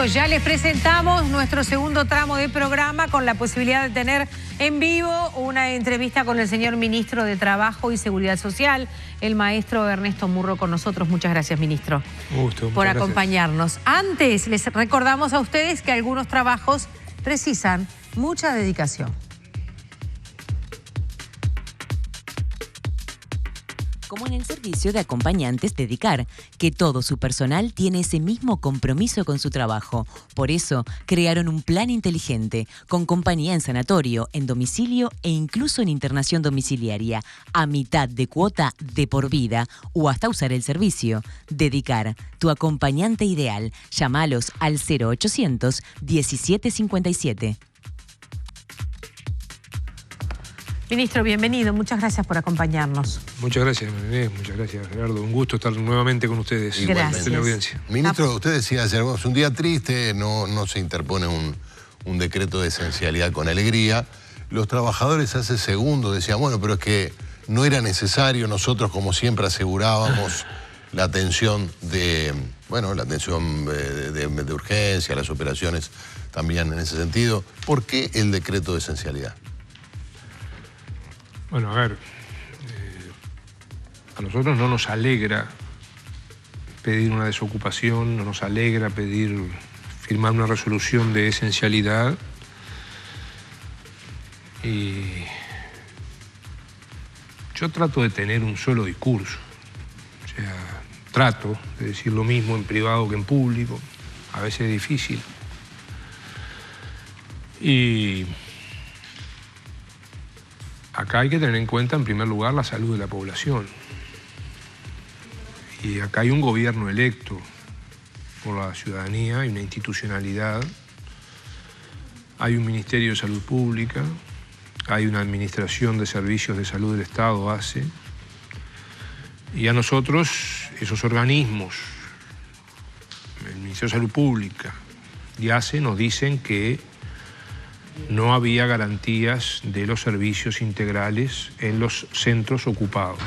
Bueno, ya les presentamos nuestro segundo tramo de programa con la posibilidad de tener en vivo una entrevista con el señor ministro de Trabajo y Seguridad Social, el maestro Ernesto Murro, con nosotros. Muchas gracias, ministro, por acompañarnos. Antes, les recordamos a ustedes que algunos trabajos precisan mucha dedicación. Como en el servicio de acompañantes Dedicar, que todo su personal tiene ese mismo compromiso con su trabajo. Por eso, crearon un plan inteligente, con compañía en sanatorio, en domicilio e incluso en internación domiciliaria, a mitad de cuota de por vida o hasta usar el servicio. Dedicar, tu acompañante ideal. Llámalos al 0800 1757. Ministro, bienvenido. Muchas gracias por acompañarnos. Muchas gracias, María. Muchas gracias, Gerardo. Un gusto estar nuevamente con ustedes. Gracias. En la audiencia. Ministro, usted decía ayer, es un día triste, no se interpone un decreto de esencialidad con alegría. Los trabajadores hace segundos decían, bueno, pero es que no era necesario. Nosotros, como siempre, asegurábamos la atención de urgencia, las operaciones también en ese sentido. ¿Por qué el decreto de esencialidad? Bueno, a ver, a nosotros no nos alegra pedir una desocupación, no nos alegra firmar una resolución de esencialidad. Y yo trato de tener un solo discurso. O sea, trato de decir lo mismo en privado que en público. A veces es difícil. Y acá hay que tener en cuenta, en primer lugar, la salud de la población. Y acá hay un gobierno electo por la ciudadanía, hay una institucionalidad, hay un Ministerio de Salud Pública, hay una Administración de Servicios de Salud del Estado, ACE, y a nosotros, esos organismos, el Ministerio de Salud Pública y ACE, nos dicen que no había garantías de los servicios integrales en los centros ocupados.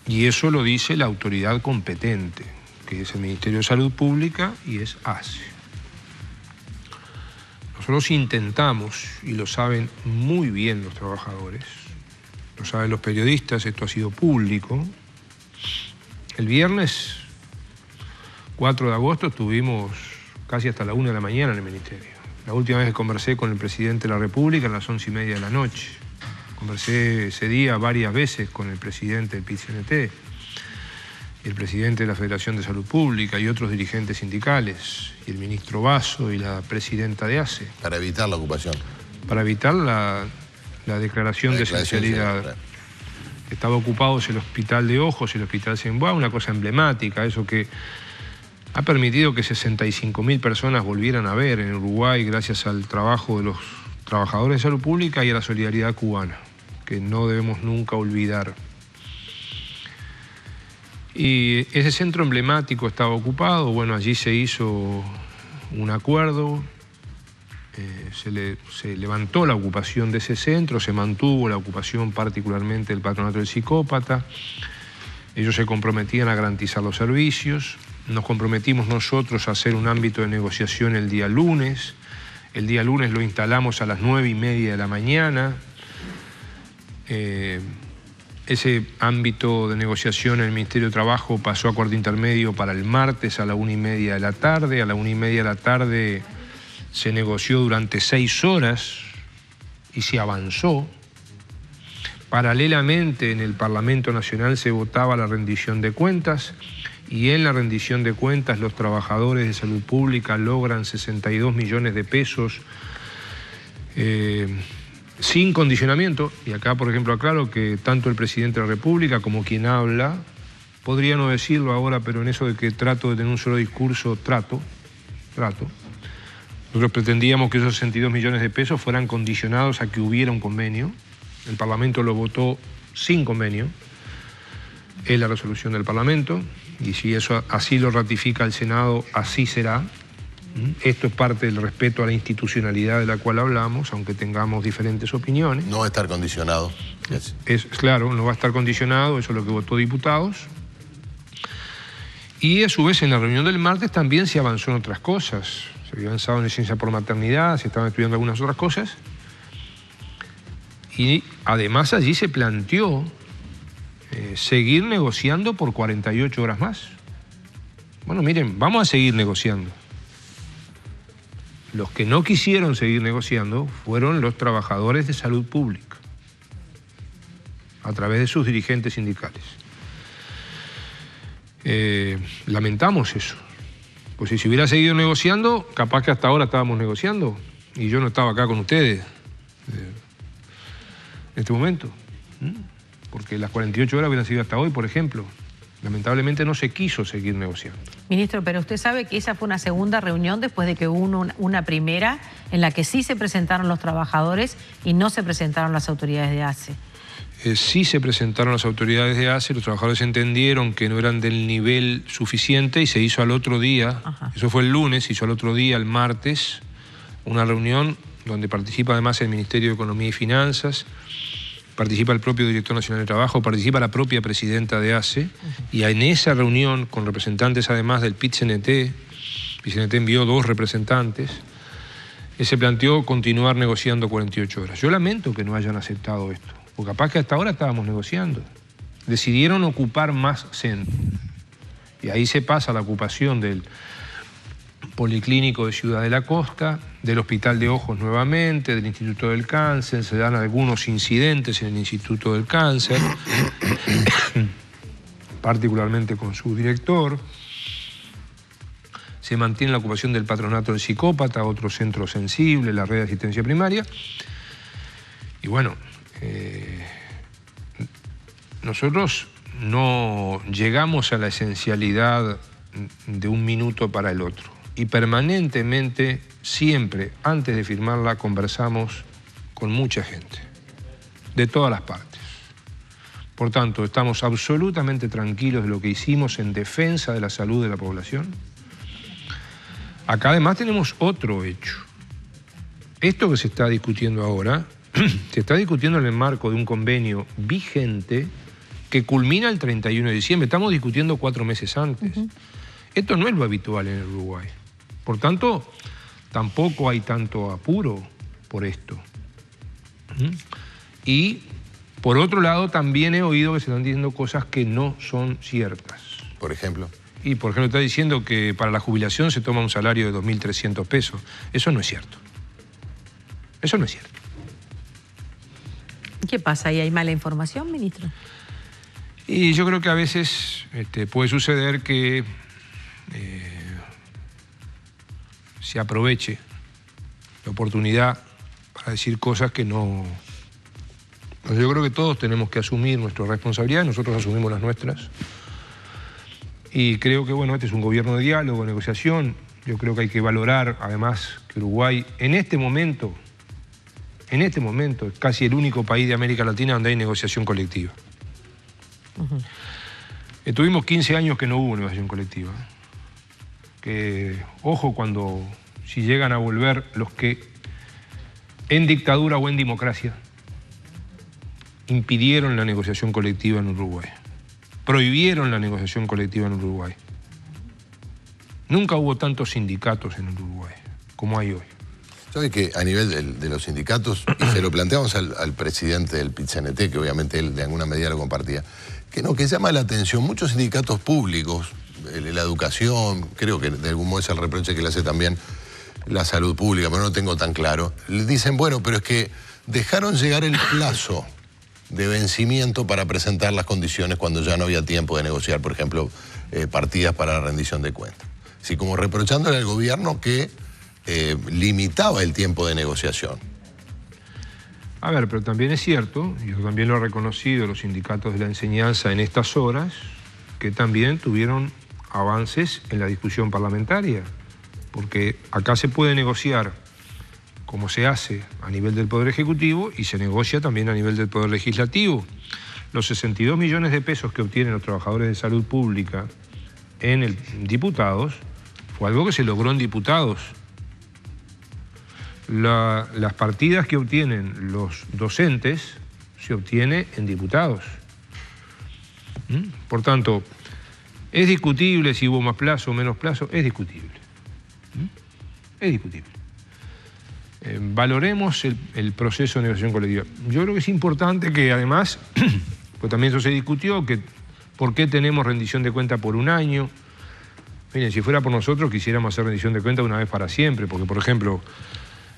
Y eso lo dice la autoridad competente, que es el Ministerio de Salud Pública y es ACE. Nosotros intentamos, y lo saben muy bien los trabajadores, lo saben los periodistas, esto ha sido público. El viernes 4 de agosto estuvimos casi hasta la 1 de la mañana en el Ministerio. La última vez que conversé con el presidente de la República, a las 11:30 de la noche. Conversé ese día varias veces con el presidente del PIT-CNT, el presidente de la Federación de Salud Pública y otros dirigentes sindicales, y el ministro Basso y la presidenta de ACE. Para evitar la ocupación. Para evitar la declaración de esencialidad. Estaba ocupado el Hospital de Ojos y el Hospital Semboá, una cosa emblemática, eso que ha permitido que 65.000 personas volvieran a ver en Uruguay gracias al trabajo de los trabajadores de salud pública y a la solidaridad cubana, que no debemos nunca olvidar. Y ese centro emblemático estaba ocupado, bueno, allí se hizo un acuerdo, se levantó la ocupación de ese centro, se mantuvo la ocupación particularmente del patronato del psicópata, ellos se comprometían a garantizar los servicios. Nos comprometimos nosotros a hacer un ámbito de negociación el día lunes. El día lunes lo instalamos a las 9:30 de la mañana. Ese ámbito de negociación en el Ministerio de Trabajo pasó a cuarto intermedio para el martes a la 1:30 de la tarde. A la 1:30 de la tarde se negoció durante 6 horas y se avanzó. Paralelamente en el Parlamento Nacional se votaba la rendición de cuentas. Y en la rendición de cuentas los trabajadores de salud pública logran 62 millones de pesos sin condicionamiento. Y acá, por ejemplo, aclaro que tanto el presidente de la República como quien habla, podría no decirlo ahora, pero en eso de que trato de tener un solo discurso, trato. Nosotros pretendíamos que esos 62 millones de pesos fueran condicionados a que hubiera un convenio. El Parlamento lo votó sin convenio. Es la resolución del Parlamento. Y si eso así lo ratifica el Senado, así será. Esto es parte del respeto a la institucionalidad de la cual hablamos, aunque tengamos diferentes opiniones. No va a estar condicionado. Claro, no va a estar condicionado, eso es lo que votó diputados. Y a su vez en la reunión del martes también se avanzó en otras cosas. Se había avanzado en licencia por maternidad, se estaban estudiando algunas otras cosas. Y además allí se planteó seguir negociando por 48 horas más. Bueno, miren, vamos a seguir negociando. Los que no quisieron seguir negociando fueron los trabajadores de salud pública, a través de sus dirigentes sindicales. Lamentamos eso. Pues si se hubiera seguido negociando, capaz que hasta ahora estábamos negociando y yo no estaba acá con ustedes en este momento. Porque las 48 horas hubieran sido hasta hoy, por ejemplo. Lamentablemente no se quiso seguir negociando. Ministro, pero usted sabe que esa fue una segunda reunión después de que hubo una primera en la que sí se presentaron los trabajadores y no se presentaron las autoridades de ACE. Sí se presentaron las autoridades de ACE, los trabajadores entendieron que no eran del nivel suficiente y se hizo al otro día, eso fue el lunes, se hizo al otro día, el martes, una reunión donde participa además el Ministerio de Economía y Finanzas, participa el propio Director Nacional de Trabajo, participa la propia presidenta de ACE, y en esa reunión, con representantes además del PIT-CNT, PIT-CNT envió 2 representantes, se planteó continuar negociando 48 horas. Yo lamento que no hayan aceptado esto, porque capaz que hasta ahora estábamos negociando. Decidieron ocupar más centros, y ahí se pasa la ocupación del Policlínico de Ciudad de la Costa, del Hospital de Ojos nuevamente, del Instituto del Cáncer, se dan algunos incidentes en el Instituto del Cáncer, particularmente con su director. Se mantiene la ocupación del Patronato del Psicópata, otro centro sensible, la red de asistencia primaria. Y bueno, nosotros no llegamos a la esencialidad de un minuto para el otro. Y permanentemente, siempre, antes de firmarla, conversamos con mucha gente, de todas las partes. Por tanto, estamos absolutamente tranquilos de lo que hicimos en defensa de la salud de la población. Acá además tenemos otro hecho. Esto que se está discutiendo ahora, se está discutiendo en el marco de un convenio vigente que culmina el 31 de diciembre. Estamos discutiendo 4 meses antes. Esto no es lo habitual en el Uruguay. Por tanto, tampoco hay tanto apuro por esto. Y, por otro lado, también he oído que se están diciendo cosas que no son ciertas. Por ejemplo. Y, por ejemplo, está diciendo que para la jubilación se toma un salario de 2.300 pesos. Eso no es cierto. Eso no es cierto. ¿Qué pasa? ¿Ahí hay mala información, ministro? Y yo creo que a veces puede suceder que se aproveche la oportunidad para decir cosas que no... Yo creo que todos tenemos que asumir nuestra responsabilidad, nosotros asumimos las nuestras. Y creo que, bueno, este es un gobierno de diálogo, de negociación. Yo creo que hay que valorar, además, que Uruguay, en este momento, es casi el único país de América Latina donde hay negociación colectiva. Tuvimos 15 años que no hubo negociación colectiva. Que, ojo, si llegan a volver los que en dictadura o en democracia impidieron la negociación colectiva en Uruguay, prohibieron la negociación colectiva en Uruguay. Nunca hubo tantos sindicatos en Uruguay como hay hoy. ¿Sabe que a nivel de los sindicatos, y se lo planteamos al presidente del PIT-CNT, que obviamente él de alguna medida lo compartía, que llama la atención, muchos sindicatos públicos, la educación, creo que de algún modo es el reproche que le hace también la salud pública, pero no tengo tan claro, le dicen, bueno, pero es que dejaron llegar el plazo de vencimiento para presentar las condiciones cuando ya no había tiempo de negociar, por ejemplo, partidas para la rendición de cuentas. Así como reprochándole al gobierno que limitaba el tiempo de negociación. A ver, pero también es cierto, yo también lo he reconocido los sindicatos de la enseñanza en estas horas, que también tuvieron avances en la discusión parlamentaria, porque acá se puede negociar como se hace a nivel del Poder Ejecutivo y se negocia también a nivel del Poder Legislativo. Los 62 millones de pesos que obtienen los trabajadores de salud pública en diputados fue algo que se logró en diputados. Las partidas que obtienen los docentes se obtiene en diputados. Por tanto, Es discutible si hubo más plazo o menos plazo, es discutible. Es discutible. Valoremos el proceso de negociación colectiva. Yo creo que es importante que además, pues también eso se discutió, que por qué tenemos rendición de cuenta por un año. Miren, si fuera por nosotros quisiéramos hacer rendición de cuenta una vez para siempre, porque por ejemplo,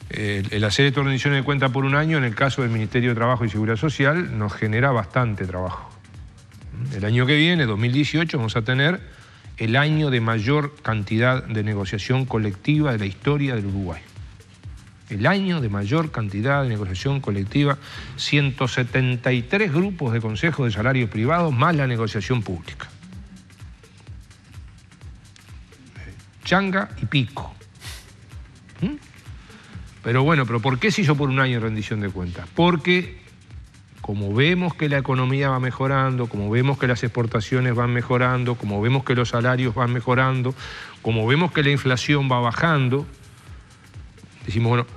el hacer esta rendición de cuenta por un año en el caso del Ministerio de Trabajo y Seguridad Social nos genera bastante trabajo. El año que viene, 2018, vamos a tener el año de mayor cantidad de negociación colectiva de la historia del Uruguay. El año de mayor cantidad de negociación colectiva, 173 grupos de consejos de salarios privados más la negociación pública. Changa y pico. Pero bueno, ¿pero por qué se hizo por un año rendición de cuentas? Porque como vemos que la economía va mejorando, como vemos que las exportaciones van mejorando, como vemos que los salarios van mejorando, como vemos que la inflación va bajando, decimos, bueno,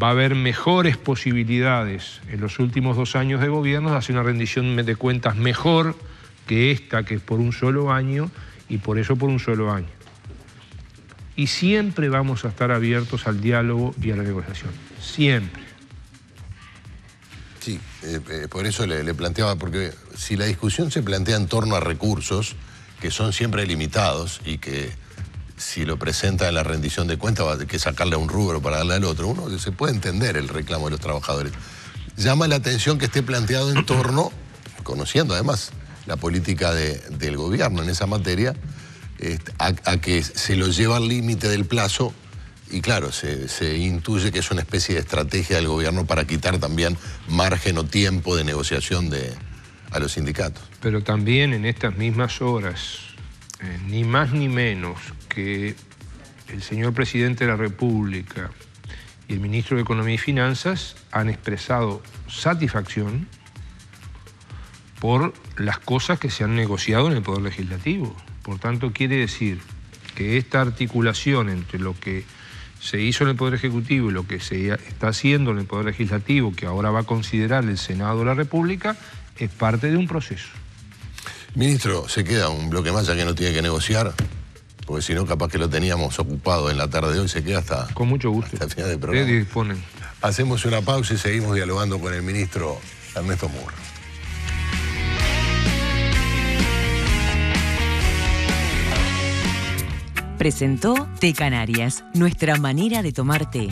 va a haber mejores posibilidades en los últimos 2 años de gobierno de hacer una rendición de cuentas mejor que esta, que es por un solo año, y por eso por un solo año. Y siempre vamos a estar abiertos al diálogo y a la negociación. Siempre. Sí, por eso le planteaba, porque si la discusión se plantea en torno a recursos que son siempre limitados y que si lo presenta en la rendición de cuentas va a tener que sacarle a un rubro para darle al otro, uno se puede entender el reclamo de los trabajadores. Llama la atención que esté planteado en torno, conociendo además la política del gobierno en esa materia, a que se lo lleva al límite del plazo y claro, se intuye que es una especie de estrategia del gobierno para quitar también margen o tiempo de negociación a los sindicatos. Pero también en estas mismas horas, ni más ni menos que el señor presidente de la República y el ministro de Economía y Finanzas han expresado satisfacción por las cosas que se han negociado en el Poder Legislativo. Por tanto, quiere decir que esta articulación entre lo que se hizo en el Poder Ejecutivo y lo que se está haciendo en el Poder Legislativo, que ahora va a considerar el Senado de la República, es parte de un proceso. Ministro, ¿se queda un bloque más ya que no tiene que negociar? Porque si no, capaz que lo teníamos ocupado en la tarde de hoy, se queda hasta... Con mucho gusto. Hasta el final del programa. Disponen. Hacemos una pausa y seguimos dialogando con el ministro Ernesto Murro. Presentó Té Canarias, nuestra manera de tomar té.